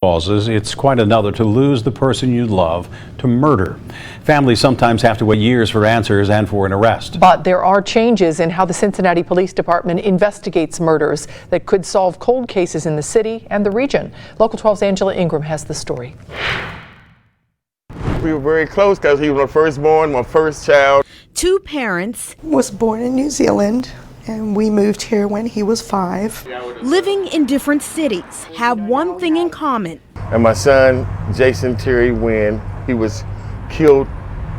Causes, it's quite another to lose the person you love to murder. Families sometimes have to wait years for answers and for an arrest. But there are changes in how the Cincinnati Police Department investigates murders that could solve cold cases in the city and the region. Local 12's Angela Ingram has the story. We were very close because he was my firstborn, my first child. Two parents was born in New Zealand, and we moved here when he was 5. living in different cities have one thing in common. And my son, Jason Terry Wynn, he was killed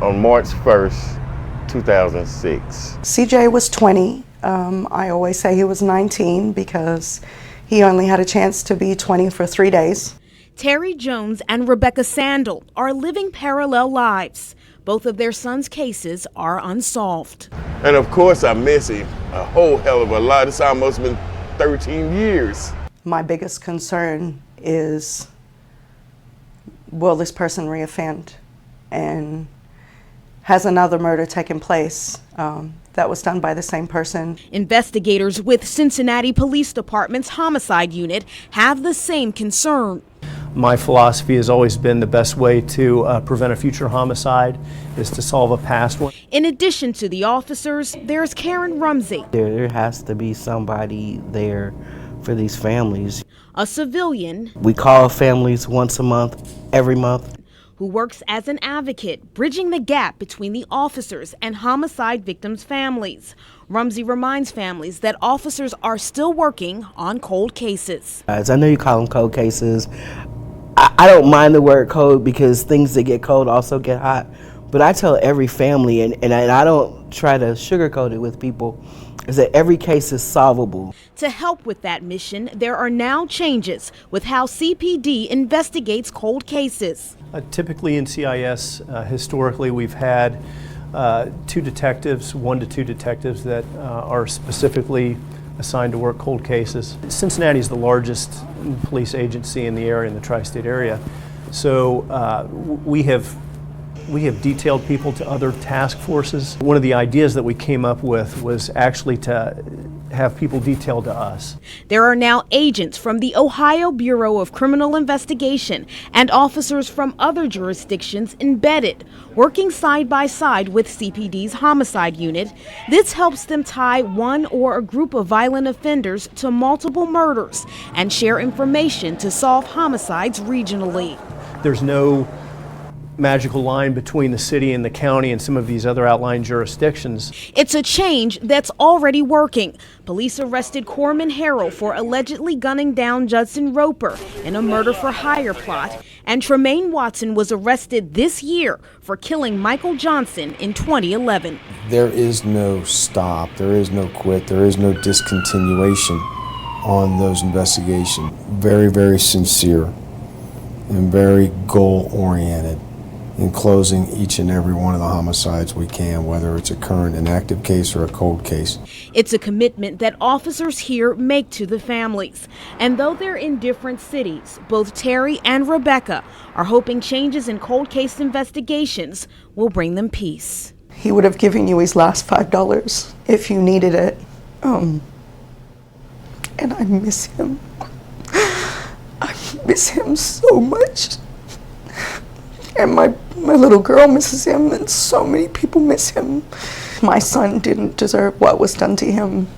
on March 1st, 2006. CJ was 20. I always say he was 19 because he only had a chance to be 20 for 3 days. Terry Jones and Rebecca Sandle are living parallel lives. Both of their sons' cases are unsolved. And of course I miss him a whole hell of a lot. It's almost been 13 years. My biggest concern is, will this person reoffend? And has another murder taken place that was done by the same person? Investigators with Cincinnati Police Department's homicide unit have the same concern. My philosophy has always been the best way to prevent a future homicide is to solve a past one. In addition to the officers, there's Karen Rumsey, There has to be somebody there for these families. a civilian We call families once a month, every month. who works as an advocate, bridging the gap between the officers and homicide victims' families. Rumsey reminds families that officers are still working on cold cases. As I know you call them cold cases. I don't mind the word cold because things that get cold also get hot. But I tell every family, and I don't try to sugarcoat it with people, is that every case is solvable. To help with that mission, there are now changes with how CPD investigates cold cases. Typically in CIS, historically we've had 1 to 2 detectives that are specifically assigned to work cold cases. Cincinnati is the largest police agency in the area, in the tri-state area. So we have detailed people to other task forces. One of the ideas that we came up with was actually to have people detailed to us. There are now agents from the Ohio Bureau of Criminal Investigation and officers from other jurisdictions embedded, working side by side with CPD's homicide unit. This helps them tie one or a group of violent offenders to multiple murders and share information to solve homicides regionally. There's no magical line between the city and the county and some of these other outlying jurisdictions. It's a change that's already working. Police arrested Corman Harrell for allegedly gunning down Judson Roper in a murder-for-hire plot, and Tremaine Watson was arrested this year for killing Michael Johnson in 2011. There is no stop, there is no quit, there is no discontinuation on those investigations. Very, very sincere and very goal-oriented in closing each and every one of the homicides we can, whether it's a current and active case or a cold case. It's a commitment that officers here make to the families. And though they're in different cities, both Terry and Rebecca are hoping changes in cold case investigations will bring them peace. He would have given you his last $5 if you needed it. And I miss him. I miss him so much. And my little girl misses him, and so many people miss him. My son didn't deserve what was done to him.